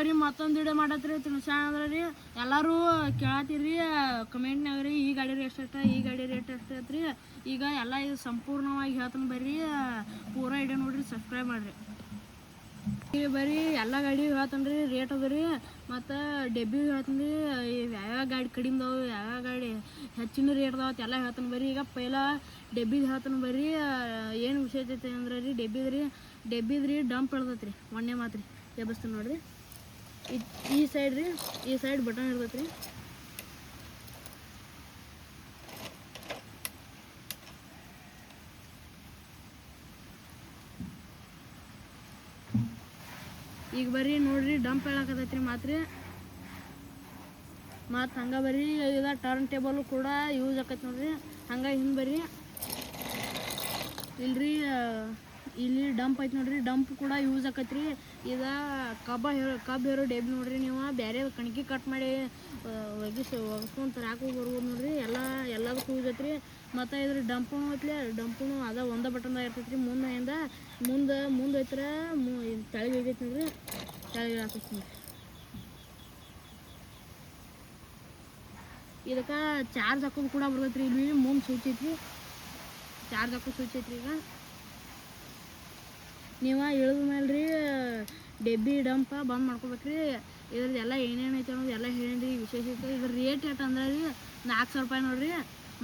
ಬರೀ ಮತ್ತೊಂದು ವಿಡಿಯೋ ಮಾಡತ್ರಿ ತಿಳಿಸೋಣ ಅಂದ್ರೆ ರೀ ಎಲ್ಲರೂ ಕೇಳತ್ತೀರಿ ಕಮೆಂಟ್ನಾಗ ರೀ ಈ ಗಾಡಿ ರೇಟ್ ಎಷ್ಟ ಈ ಗಾಡಿ ರೇಟ್ ಎಷ್ಟೈತ್ರಿ. ಈಗ ಎಲ್ಲ ಇದು ಸಂಪೂರ್ಣವಾಗಿ ಹೇಳ್ತಾನೆ ಬರ್ರಿ, ಪೂರಾ ವಿಡಿಯೋ ನೋಡ್ರಿ, ಸಬ್ಸ್ಕ್ರೈಬ್ ಮಾಡಿರಿ. ಈಗ ಬರೀ ಎಲ್ಲ ಗಾಡಿ ಹೇಳ್ತಾನೆ ರೀ ರೇಟ್ ಅದ ರೀ. ಮತ್ತು ಡೆಬ್ಬಿ ಹೇಳ್ತಾನೆ ರೀ, ಯಾವ್ಯಾವ ಗಾಡಿ ಕಡಿಮೆ ಅದಾವೆ, ಯಾವ್ಯಾವ ಗಾಡಿ ಹೆಚ್ಚಿನ ರೇಟ್ ಅದಾವತ್ತು ಎಲ್ಲ ಹೇಳ್ತಾನೆ ಬರ್ರಿ. ಈಗ ಪೈಲ ಡೆಬ್ಬಿದು ಹೇಳ್ತಾನೆ ಬರ್ರಿ. ಏನು ವಿಶೇಷತೆ ಅಂದ್ರೆ ರೀ ಡೆಬ್ಬಿದ್ರಿ ಡಂಪ್ ಇಳ್ದೈತೆ ರೀ, ಒಣ್ಣೆ ಮಾತ್ರ ರೀ ಎಬ್ಬಸ್ತಾನೆ ನೋಡಿರಿ. ಈ ಸೈಡ್ ರೀ, ಈ ಸೈಡ್ ಬಟನ್ ಇರ್ತೈತೆ ರೀ. ಈಗ ಬರ್ರಿ ನೋಡ್ರಿ ಡಂಪ್ ಹೇಳಕತ್ತೈತ್ರಿ ಮಾತ್ರ. ಮತ್ತು ಹಂಗೆ ಬರ್ರಿ ಇದು ಟರ್ನ್ ಟೇಬಲ್ ಕೂಡ ಯೂಸ್ ಆಕೈತಿ ನೋಡ್ರಿ. ಹಂಗೆ ಹಿಂಗೆ ಬರ್ರಿ ಇಲ್ರಿ ಇಲ್ಲಿ ಡಂಪ್ ಐತಿ ನೋಡ್ರಿ, ಡಂಪ್ ಕೂಡ ಯೂಸ್ ಆಕೈತಿ ರೀ. ಇದು ಕಬ್ಬು ಹೇರೋ ಡೆಬ್ಬಿ ನೋಡ್ರಿ. ನೀವು ಬೇರೆ ಕಣ್ಕಿ ಕಟ್ ಮಾಡಿ ಒಗ್ಸ್ಕೊಂಡು ತರಾಕು ಬರ್ಬೋದು ನೋಡ್ರಿ. ಎಲ್ಲದಕ್ಕೂ ಯೂಸ್ ಐತ್ರಿ. ಮತ್ತು ಇದ್ರ ಡಂಪುನು ಐತ್ಲಿ, ಡಂಪುನು ಅದ ಒಂದೇ ಬಟನ್ದಾಗ ಇರ್ತೈತೆ ರೀ. ಮುಂದೆ ಐತ್ರ ತೆಳಗೆ ಹೋಗೈತಿ ನೋಡ್ರಿ, ತೆಳಗೆ ಹಾಕೈತಿ ನೋಡ್ರಿ. ಇದಕ್ಕೆ ಚಾರ್ಜ್ ಹಾಕೋದು ಕೂಡ ಬರ್ತೈತೆ ರೀ. ಇಲ್ಲಿ ಮುಂದೆ ಸ್ವಿಚ್ ಐತ್ರಿ, ಚಾರ್ಜ್ ಹಾಕೋದು ಸ್ವಿಚ್ ಐತ್ರಿ. ಈಗ ನೀವು ಇಳಿದ ಮೇಲೆ ರೀ ಡೆಬ್ಬಿ ಡಂಪ ಬಂದ್ ಮಾಡ್ಕೋಬೇಕ್ರಿ. ಇದ್ರದ್ದು ಎಲ್ಲ ಏನೇನು ಐತೆ ಅನ್ನೋದು ಎಲ್ಲ ಹೇಳಿ ವಿಶೇಷತೆ. ಇದ್ರ ರೇಟ್ ಎಷ್ಟು ಅಂದ್ರೆ ರೀ 4,000 ರೂಪಾಯಿ ನೋಡ್ರಿ.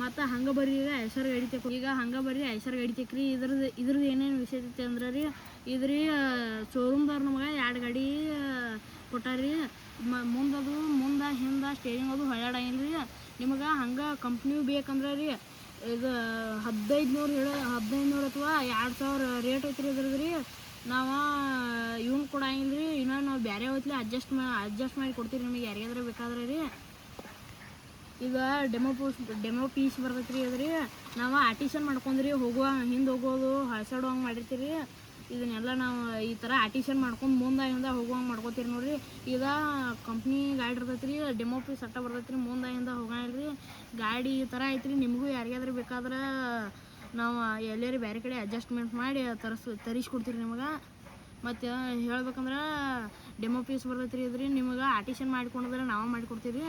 ಮತ್ತು ಹಂಗೆ ಬರ್ರಿ ಈಗ ಐಸರ್ ಗಾಡಿ ತೆಕ್ರಿ. ಈಗ ಹಂಗೆ ಬರ್ರಿ ಐಸರ್ ಗಾಡಿ ತೆಕ್ರಿ. ಇದ್ರದ್ದು ಏನೇನು ವಿಶೇಷತೆ ಅಂದ್ರೆ ರೀ ಇದ್ರಿ ಶೋರೂಮ್ದವ್ರು ನಮಗೆ 2 ಗಾಡಿ ಕೊಟ್ಟಾರಿ. ಮುಂದೆ ಹಿಂದೆ ಸ್ಟೇರಿಂಗ್ ಅದು ಹೊಳ್ಯಾಡಂಗಿಲ್ಲ ರೀ. ನಿಮಗೆ ಹಂಗೆ ಕಂಪ್ನಿ ಬೇಕಂದ್ರೆ ರೀ ಇದು 1500 ಅಥವಾ 2,000 ರೇಟ್ ಐತ್ರಿ ಇದ್ರದ್ದು ರೀ. ನಾವು ಇವ್ನು ಕೊಡಂಗಿಲ್ಲ ರೀ. ಇನ್ನೂ ನಾವು ಬೇರೆ ಹೋಯ್ತಲಿ ಅಡ್ಜಸ್ಟ್ ಮಾಡಿ ಕೊಡ್ತೀವಿ ನಿಮಗೆ ಯಾರಿಗಾದ್ರೆ ಬೇಕಾದ್ರೆ ರೀ. ಈಗ ಡೆಮೋ ಪೀಸ್ ಬರ್ತೈತೆ ರೀ. ಅದ್ರಿ ನಾವು ಆರ್ಟಿಷನ್ ಮಾಡ್ಕೊಂಡ್ರಿ ಹಿಂದೆ ಹೋಗೋದು ಹಳ್ಸಾಡು ಹಂಗೆ ಮಾಡಿರ್ತೀರಿ. ಇದನ್ನೆಲ್ಲ ನಾವು ಈ ಥರ ಆರ್ಟಿಷನ್ ಮಾಡ್ಕೊಂಡು ಹಿಂದೆ ಹೋಗುವಂಗೆ ಮಾಡ್ಕೋತೀರಿ ನೋಡ್ರಿ. ಈಗ ಕಂಪ್ನಿ ಗಾಡಿ ಇರ್ತೈತೆ ರೀ, ಡೆಮೋ ಪೀಸ್ ಅಟ್ಟ ಬರ್ತೈತೆ ರೀ. ಹಿಂದೆ ಹೋಗಂಗಿಲ್ಲ ರೀ. ಗಾಡಿ ಈ ಥರ ಐತ್ರಿ. ನಿಮಗೂ ಯಾರಿಗಾದ್ರೂ ಬೇಕಾದ್ರೆ ನಾವು ಎಲ್ಲೇರಿ ಬೇರೆ ಕಡೆ ಅಡ್ಜಸ್ಟ್ಮೆಂಟ್ ಮಾಡಿ ತರಿಸ್ಕೊಡ್ತೀರಿ ನಿಮಗೆ. ಮತ್ತು ಹೇಳ್ಬೇಕಂದ್ರೆ ಡೆಮೋ ಪೀಸ್ ಬರ್ತೈತೆ ರೀ. ಇದ್ರಿ ನಿಮಗೆ ಆರ್ಟಿಷನ್ ಮಾಡಿಕೊಂಡ್ರೆ ನಾವು ಮಾಡಿಕೊಡ್ತೀವಿ ರೀ.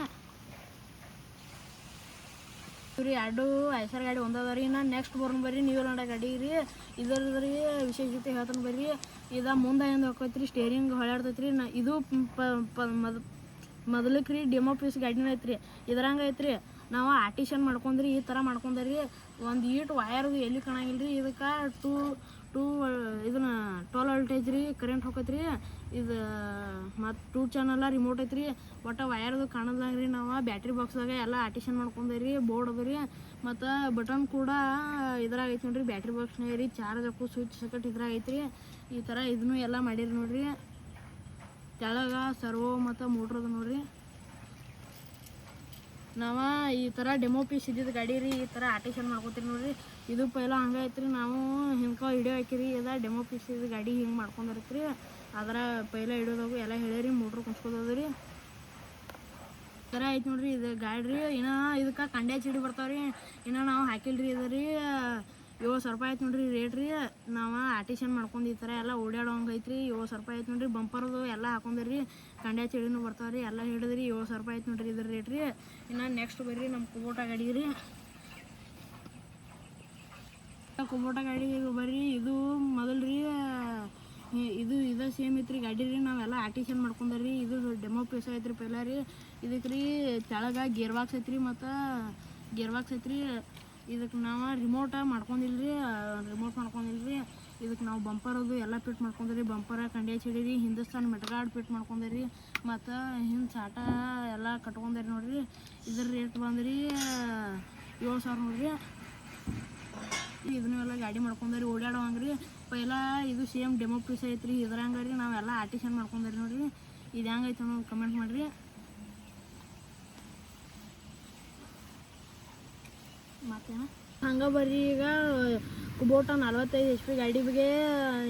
2 ಐಸರ್ ಗಾಡಿ ಒಂದದ ರೀ. ಇನ್ನು ನೆಕ್ಸ್ಟ್ ಬರ್ರಿ ನೀವು ನೋಡೋ ಗಾಡಿ ರೀ. ಇದ್ರದ್ರಿ ವಿಶೇಷತೆ ಹೇಳ್ತಾನೆ ಬರ್ರಿ. ಇದು ಮುಂದೆ ಹಿಂದೆ ಹೋಗ್ತೈತೆ ರೀ, ಸ್ಟೇರಿಂಗ್ ಹೊಳ್ಯಾಡ್ತೈತೆ ರೀ. ಇದು ಮೊದಲಕ್ಕೆ ರೀ ಡೆಮೋ ಪೀಸ್ ಗಾಡಿನ ಐತ್ರಿ. ಇದ್ರಂಗೆ ಐತ್ರಿ. ನಾವು ಆರ್ಟಿಷನ್ ಮಾಡ್ಕೊಂಡ್ರಿ ಈ ಥರ ಮಾಡ್ಕೊಂಡ್ರಿ. ಒಂದು ಈಟು ವಯರ್ದು ಎಲ್ಲಿ ಕಾಣಂಗಿಲ್ಲ ರೀ. ಇದಕ್ಕೆ 12 ವೋಲ್ಟೇಜ್ ರೀ ಕರೆಂಟ್ ಹೋಗೈತೆ ರೀ. ಇದು ಮತ್ತು 2 ಚಾನಲ್ ರಿಮೋಟ್ ಐತ್ರಿ. ಒಟ್ಟು ವಯರ್ದು ಕಾಣೋದಾಗ ರೀ. ನಾವು ಬ್ಯಾಟ್ರಿ ಬಾಕ್ಸ್ದಾಗ ಎಲ್ಲ ಆರ್ಟಿಷನ್ ಮಾಡ್ಕೊಂಡ್ರಿ. ಬೋರ್ಡ್ ಅದ ರೀ. ಮತ್ತು ಬಟನ್ ಕೂಡ ಇದ್ರಾಗ ಐತಿ ನೋಡ್ರಿ, ಬ್ಯಾಟ್ರಿ ಬಾಕ್ಸ್ನಾಗ ರೀ. ಚಾರ್ಜ್ ಹಾಕೋ ಸ್ವಿಚ್ ಸಕಟ್ ಇದ್ರಾಗ ಐತ್ರಿ. ಈ ಥರ ಇದನ್ನು ಎಲ್ಲ ಮಾಡಿರಿ ನೋಡ್ರಿ. ಕೆಳಗೆ ಸರ್ವೋ ಮತ್ತು ಮೋಟ್ರ್ ಅದ ನೋಡ್ರಿ. ನಾವು ಈ ಥರ ಡೆಮೋ ಪೀಸ್ ಇದ್ದಿದ್ದು ಗಾಡಿ ರೀ. ಈ ಥರ ಆರ್ಟಿಷನ್ ಮಾಡ್ಕೋತೀರಿ ನೋಡ್ರಿ. ಇದು ಪೈಲ ಹಂಗೆ ಐತ್ರಿ. ನಾವು ಹಿಂಗೆ ವಿಡಿಯೋ ಹಾಕಿರಿ. ಇದು ಡೆಮೋ ಪೀಸ್ ಇದು ಗಾಡಿ ಹಿಂಗೆ ಮಾಡ್ಕೊಂಡಿರ್ತೀರಿ. ಅದರ ಪೈಲ ಹಿಡಿಯೋದಾಗ ಎಲ್ಲ ಹೇಳಿರಿ. ಮೋಟ್ರ್ ಕುಂಚ್ಕೋದು ರೀ. ಈ ಥರ ಐತೆ ನೋಡ್ರಿ ಇದು ಗಾಡಿ ರೀ. ಇನ್ನೂ ಇದಕ್ಕೆ ಕಂಡೆ ಚೀಡಿ ಬರ್ತಾವ್ರಿ. ಇನ್ನೂ ನಾವು ಹಾಕಿಲ್ರಿ. ಇದು ರೀ 7,000 ರೂಪಾಯಿ ಆಯ್ತು ನೋಡ್ರಿ ರೇಟ್ ರೀ. ನಾವು ಆರ್ಟಿಷನ್ ಮಾಡ್ಕೊಂಡು ಈ ಥರ ಎಲ್ಲ ಓಡಾಡೋಂಗೆ ಐತ್ರಿ. 7,000 ರೂಪಾಯಿ ಆಯ್ತು ನೋಡ್ರಿ. ಬಂಪರ್ದು ಎಲ್ಲ ಹಾಕೊಂಡ್ರಿ. ಕಂಡೆ ಚೀಡಿನೂ ಬರ್ತಾವ್ರಿ. ಎಲ್ಲ ಹಿಡಿದ್ರಿ 7,000 ರೂಪಾಯಿ ಆಯ್ತು ನೋಡ್ರಿ ಇದ್ರ ರೇಟ್ ರೀ. ಇನ್ನು ನೆಕ್ಸ್ಟ್ ಬರ್ರಿ ನಮ್ಮ ಕುಬೋಟಾ ಗಾಡಿ ರೀ. ಕುಬೋಟಾ ಗಾಡಿ ಬರ್ರಿ. ಇದು ಮೊದಲು ರೀ ಇದು ಸೇಮ್ ಐತ್ರಿ ಗಾಡಿ ರೀ. ನಾವೆಲ್ಲ ಆರ್ಟಿಷನ್ ಮಾಡ್ಕೊಂಡ್ರಿ. ಇದು ಡೆಮೋ ಪೀಸ್ ಐತ್ರಿ ಪೈಲ ರೀ. ಇದಕ್ಕೆ ರೀ ಕೆಳಗೆ ಗೇರ್ ಬಾಕ್ಸ್ ಐತ್ರಿ. ಮತ್ತು ಇದಕ್ಕೆ ನಾವು ರಿಮೋಟ್ ಮಾಡ್ಕೊಂಡಿಲ್ರಿ. ಇದಕ್ಕೆ ನಾವು ಬಂಪರ್ ಅದು ಎಲ್ಲ ಫಿಟ್ ಮಾಡ್ಕೊಂಡ್ರಿ. ಬಂಪರ ಕಂಡೆ ಚೀಡಿ ಹಿಂದೂಸ್ತಾನ್ ಮೆಟ್ಗಾಡ್ ಫಿಟ್ ಮಾಡ್ಕೊಂಡ್ರಿ. ಮತ್ತು ಹಿಂದೆ ಸಾಟ ಎಲ್ಲ ಕಟ್ಕೊಂಡ್ರಿ ನೋಡ್ರಿ. ಇದ್ರ ರೇಟ್ ಬಂದ್ರಿ 7,000 ನೋಡ್ರಿ. ಇದನ್ನೆಲ್ಲ ಗಾಡಿ ಮಾಡ್ಕೊಂಡ್ರಿ ಓಡಾಡೋಂಗ್ರಿ. ಪೈಲ ಇದು ಸೇಮ್ ಡೆಮೋ ಪೀಸ್ ಐತ್ರಿ. ಇದ್ರಂಗೆ ರೀ ನಾವೆಲ್ಲ ಆರ್ಟಿಷನ್ ಮಾಡ್ಕೊಂಡ್ರಿ ನೋಡ್ರಿ. ಇದು ಹೆಂಗೈತೆ ಅನ್ನೋದು ಕಮೆಂಟ್ ಮಾಡಿರಿ. ಮತ್ತೇನ ಹಂಗೆ ಬರ್ರಿ. ಈಗ ಕುಬೋಟಾ 45 HP ಗಾಡಿ ಬಗ್ಗೆ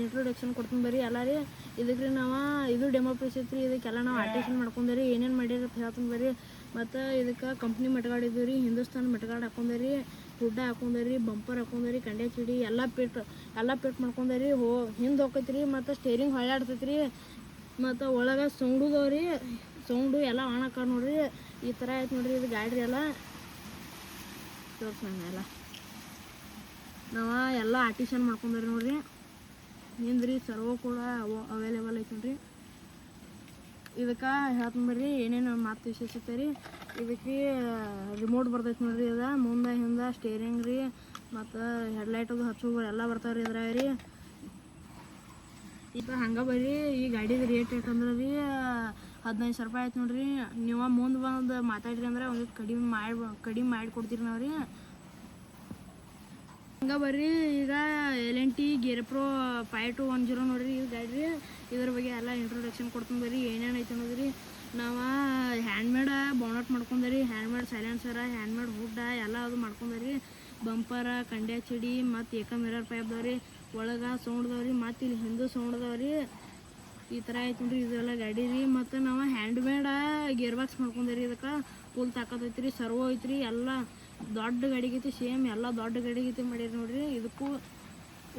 ಇಂಟ್ರೊಡಕ್ಷನ್ ಕೊಡ್ತೀನಿ ಬರ್ರಿ ಎಲ್ಲ ರೀ. ಇದಕ್ಕೆ ರೀ ನಾವು ಇದು ಡೆಮೋ ಪೀಸ್ ಐತ್ರಿ. ಇದಕ್ಕೆಲ್ಲ ನಾವು ಆರ್ಟಿಷನ್ ಮಾಡ್ಕೊಂಡ್ರಿ. ಏನೇನು ಮಾಡಿರಿ ಅಂತ ಹೇಳ್ತೀನಿ ಬರ್ರಿ. ಮತ್ತು ಇದಕ್ಕೆ ಕಂಪ್ನಿ ಮೆಟ್ಗಾಡ್ ಇದ್ದೀವಿ ರೀ. ಹಿಂದೂಸ್ತಾನ್ ಮೆಟ್ಗಾಡ್ ಹಾಕೊಂಡ್ರಿ. ಹುಡ್ಡ ಹಾಕೊಂಡ್ರಿ. ಬಂಪರ್ ಹಾಕೊಂಡ್ರಿ. ಕಂಡೆ ಚೀಡಿ ಎಲ್ಲ ಪಿಟ್ ಮಾಡ್ಕೊಂಡ್ರಿ. ಹಿಂದೆ ಹೋಗ್ತೈತೆ ರೀ. ಮತ್ತು ಸ್ಟೇರಿಂಗ್ ಹೊಳ್ಯಾಡ್ತೈತೆ ರೀ. ಮತ್ತು ಒಳಗೆ ಸೌಂಡುದವ್ರಿ ಸೌಂಡು ಎಲ್ಲ ಆನ್ ಹಾಕ ನೋಡ್ರಿ. ಈ ಥರ ಆಯ್ತು ನೋಡ್ರಿ ಇದು ಗಾಡಿ ಎಲ್ಲ ತೋರ್ಸ್ ನಾನು ನಾವು ಎಲ್ಲ ಆರ್ಟಿಷನ್ ಮಾಡ್ಕೊಂಡ್ರಿ ನೋಡ್ರಿ. ನಿಂದ್ರಿ ಸರ್ವೋ ಕೂಡ ಅವೈಲೇಬಲ್ ಐತೆ ನೋಡ್ರಿ. ಇದಕ್ಕೆ ಹೇಳ್ತೀನಿ ಬರ್ರಿ ಏನೇನು ಮಾತು ವಿಶೇಷತೆ ರೀ. ಇದಕ್ಕೆ ರಿಮೋಟ್ ಬರ್ತೈತೆ ನೋಡ್ರಿ. ಇದು ಮುಂದೆ ಹಿಂದೆ ಸ್ಟೇರಿಂಗ್ ರೀ ಮತ್ತು ಹೆಡ್ಲೈಟದು ಹಚ್ಚೋದು ಎಲ್ಲ ಬರ್ತಾವೆ ರೀ ಇದ್ರಾಗ ರೀ. ಈಗ ಹಂಗೆ ಬರ್ರಿ ಈ ಗಾಡಿದು ರೇಟ್ ಏಟಂದ್ರೆ ರೀ 15,000 ರೂಪಾಯಿ ಆಯ್ತು ನೋಡ್ರಿ. ನೀವು ಮುಂದೆ ಬಂದು ಮಾತಾಡ್ರಿ ಅಂದ್ರೆ ಒಂದು ಕಡಿಮೆ ಮಾಡಿ ಕೊಡ್ತೀರಿ ನಾವು ರೀ. ಹಂಗೆ ಬರ್ರಿ ಈಗ L&T ಗೇರ್ ಪ್ರೋ 5210 ನೋಡ್ರಿ ಇದು ಗಾಡಿ ರೀ. ಇದ್ರ ಬಗ್ಗೆ ಎಲ್ಲ ಇಂಟ್ರೊಡಕ್ಷನ್ ಕೊಡ್ತೀನಿ ಬರ್ರಿ ಏನೇನು ಐತೆ ಅನ್ನೋದ್ರಿ. ನಾವು ಹ್ಯಾಂಡ್ಮೇಡ್ ಬೋನಟ್ ಮಾಡ್ಕೊಂಡ್ರಿ, ಹ್ಯಾಂಡ್ಮೇಡ್ ಸೈಲೆನ್ಸರ, ಹ್ಯಾಂಡ್ಮೇಡ್ ಹುಡ್ಡ ಎಲ್ಲ ಅದು ಮಾಡ್ಕೊಂಡ್ರಿ. ಬಂಪರ ಕಂಡ್ಯಾ ಚಡಿ ಮತ್ತು ಏಕ ಮಿರರ್ ಪೈಪ್ ಅದಾವ್ರಿ. ಒಳಗೆ ಸೌಂಡ್ ಅದಾವ್ರಿ ಮತ್ತು ಇಲ್ಲಿ ಹಿಂದೂ ಸೌಂಡ್ ಅದಾವ್ರಿ. ಈ ಥರ ಐತೆ ನೋಡ್ರಿ ಇದೆಲ್ಲ ಗಾಡಿ ರೀ. ಮತ್ತು ನಾವು ಹ್ಯಾಂಡ್ಮೇಡ ಗೇರ್ ಬಾಕ್ಸ್ ಮಾಡ್ಕೊಂಡ್ರಿ. ಇದಕ್ಕೆ ಫುಲ್ ತಾಕತ್ತೈತಿ ರೀ, ಸರ್ವೋ ಐತ್ರಿ, ಎಲ್ಲ ದೊಡ್ಡ ಗಾಡಿಗೈತಿ ಸೇಮ್ ಎಲ್ಲ ದೊಡ್ಡ ಗಾಡಿಗೈತಿ ಮಾಡಿರಿ ನೋಡ್ರಿ. ಇದಕ್ಕೂ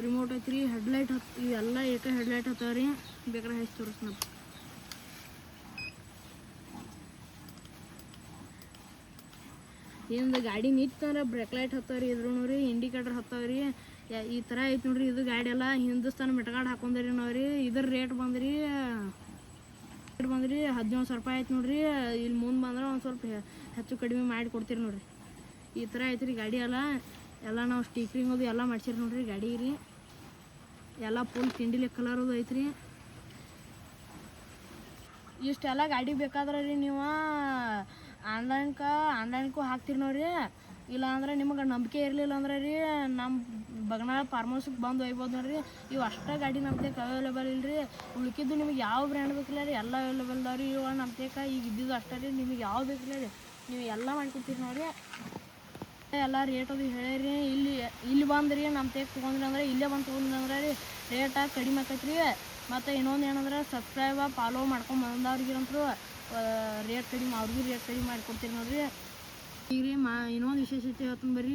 ರಿಮೋಟ್ ಐತ್ರಿ, ಹೆಡ್ಲೈಟ್ ಇವೆಲ್ಲ ಏಕ ಹೆಡ್ಲೈಟ್ ಹತ್ತಾವ್ರಿ. ಬೇಕಾದ್ರೆ ಹಚ್ಚಿ ತೋರಿಸ್ನಪ್ಪ. ಹಿಂದೆ ಗಾಡಿ ನಿಂತಂದ್ರೆ ಬ್ರೇಕ್ ಲೈಟ್ ಹತ್ತಾವ್ರಿ, ಇದ್ರು ನೋಡ್ರಿ ಇಂಡಿಕೇಟರ್ ಹತ್ತಾವ್ರಿ. ಈ ಥರ ಐತೆ ನೋಡ್ರಿ ಇದು ಗಾಡಿ ಎಲ್ಲ ಹಿಂದೂಸ್ತಾನ ಮೆಟ್ಗಾಡ್ ಹಾಕೊಂಡ್ರಿ ನಾವ್ರಿ. ಇದ್ರ ರೇಟ್ ಬಂದ್ರಿ 17,000 ರೂಪಾಯಿ ಆಯ್ತು ನೋಡ್ರಿ. ಇಲ್ಲಿ ಮುಂದೆ ಬಂದ್ರೆ ಒಂದು ಸ್ವಲ್ಪ ಹೆಚ್ಚು ಕಡಿಮೆ ಮಾಡಿ ಕೊಡ್ತೀರಿ ನೋಡ್ರಿ. ಈ ಥರ ಐತ್ರಿ ಗಾಡಿ ಎಲ್ಲ ನಾವು ಸ್ಟಿಕರಿಂಗ್ ಅದು ಎಲ್ಲ ಮಾಡ್ಸಿರಿ ನೋಡ್ರಿ ಗಾಡಿ ರೀ. ಎಲ್ಲ ಫುಲ್ ತಿಂಡಿಲಿ ಕಲರ್ ಅದು ಐತ್ರಿ. ಇಷ್ಟೆಲ್ಲ ಗಾಡಿ ಬೇಕಾದ್ರೆ ರೀ ನೀವು ಆನ್ಲೈನ್ಗೂ ಹಾಕ್ತೀರಿ ನೋಡ್ರಿ. ಇಲ್ಲ ಅಂದ್ರೆ ನಿಮಗೆ ನಂಬಿಕೆ ಇರಲಿಲ್ಲ ಅಂದ್ರೆ ರೀ ನಮ್ಮ ಬಗನಾಳ ಫಾರ್ಮ್ ಹೌಸ್ಗೆ ಬಂದು ಒಯ್ಬೋದು ನೋಡ್ರಿ. ಇವು ಅಷ್ಟೇ ಗಾಡಿ ನಮ್ಮ ತೇಕ ಅವೈಲೇಬಲ್ ಇಲ್ಲರಿ. ಉಳ್ಕಿದ್ದು ನಿಮಗೆ ಯಾವ ಬ್ರ್ಯಾಂಡ್ ಬೇಕಿಲ್ಲ ರೀ ಎಲ್ಲ ಅವೈಲೇಬಲ್ ಅದಾವ ರೀ. ಇವು ನಮ್ಮ ತೇಕ ಈಗ ಇದ್ದಿದ್ದು ಅಷ್ಟೇ ರೀ. ನಿಮಗೆ ಯಾವ ಬೇಕಿಲ್ಲ ರೀ ನೀವು ಎಲ್ಲ ಮಾಡ್ಕೊಡ್ತೀರಿ ನೋಡ್ರಿ. ಎಲ್ಲ ರೇಟ್ ಅದು ಹೇಳಿರಿ. ಇಲ್ಲಿ ಬಂದ್ರಿ ನಮ್ಮ ತೇಕ ತೊಗೊಂಡ್ರಿ ಅಂದ್ರೆ ಇಲ್ಲೇ ಬಂದು ತೊಗೊಂಡ್ರಿ ಅಂದ್ರೆ ರೀ ರೇಟ ಕಡಿಮೆ ಆಕೈತೆ ರೀ. ಮತ್ತು ಇನ್ನೊಂದು ಏನಂದ್ರೆ ಸಬ್ಸ್ಕ್ರೈಬ ಫಾಲೋ ಮಾಡ್ಕೊಂಡು ಬಂದವ್ರಿಗಂತೂ ರೇಟ್ ಕಡಿಮೆ ಅವ್ರಿಗೂ ರೇಟ್ ಕಡಿಮೆ ಮಾಡಿಕೊಡ್ತೀರಿ ನೋಡ್ರಿ. ಈಗ ರೀ ಇನ್ನೊಂದು ವಿಶೇಷತೆ ಹೇಳ್ತೀನಿ ಬರ್ರಿ.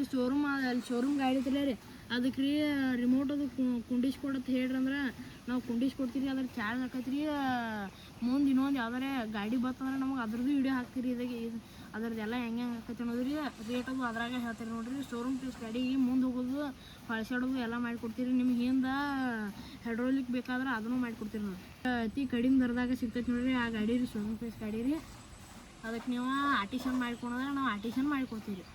ಅಲ್ಲಿ ಶೋರೂಮ್ ಗಾಡಿ ಐತಿಲ್ಲ ರೀ ಅದಕ್ಕೆ ರೀ ರಿಮೋಟ್ ಅದು ಕುಂಡಿಸ್ಕೊಡತ್ತೆ ಹೇಳ್ರಿ ಅಂದ್ರೆ ನಾವು ಕುಂಡಿಸ್ಕೊಡ್ತೀರಿ. ಅದ್ರ ಚಾರ್ಜ್ ಹಾಕೈತಿ ರೀ. ಮುಂದೆ ಇನ್ನೊಂದು ಯಾವ್ದಾರೆ ಗಾಡಿ ಬರ್ತಂದ್ರೆ ನಮಗೆ ಅದ್ರದ್ದು ವೀಡಿಯೋ ಹಾಕ್ತೀರಿ. ಅದ್ರದ್ದು ಎಲ್ಲ ಹೆಂಗೆ ಹಾಕೈತಿ ಅನ್ನೋದ್ರಿ ರೇಟ್ ಅದು ಅದ್ರಾಗ ಹೇಳ್ತೀರಿ ನೋಡ್ರಿ. ಶೋರೂಮ್ ಪ್ಲೇಸ್ ಗಾಡಿಗೆ ಮುಂದೆ ಹೋಗೋದು ಹೊಳ್ಸಾಡೋದು ಎಲ್ಲ ಮಾಡಿಕೊಡ್ತೀರಿ. ನಿಮ್ಗೆ ಹಿಂದೆ ಹೈಡ್ರೋಲಿಕ್ ಬೇಕಾದ್ರೆ ಅದನ್ನು ಮಾಡಿಕೊಡ್ತೀರಿ ನೋಡ್ರಿ. ಅತಿ ಕಡಿಮೆ ದರದಾಗ ಸಿಗ್ತೈತಿ ನೋಡ್ರಿ ಆ ಗಾಡಿ ರೀ ಶೋರೂಮ್ ಪ್ಲೇಸ್ ಗಾಡಿ ರೀ. ಅದಕ್ಕೆ ನೀವು ಆರ್ಟಿಷನ್ ಮಾಡ್ಕೊಂಡ್ರೆ ನಾವು ಆರ್ಟಿಷನ್ ಮಾಡಿಕೊಡ್ತೀವಿ ರೀ.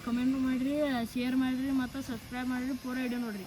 ಕಮೆಂಟ್ ಮಾಡಿರಿ, ಶೇರ್ ಮಾಡಿರಿ ಮತ್ತು ಸಬ್ಸ್ಕ್ರೈಬ್ ಮಾಡಿರಿ. ಪೂರ ವಿಡಿಯೋ ನೋಡಿರಿ.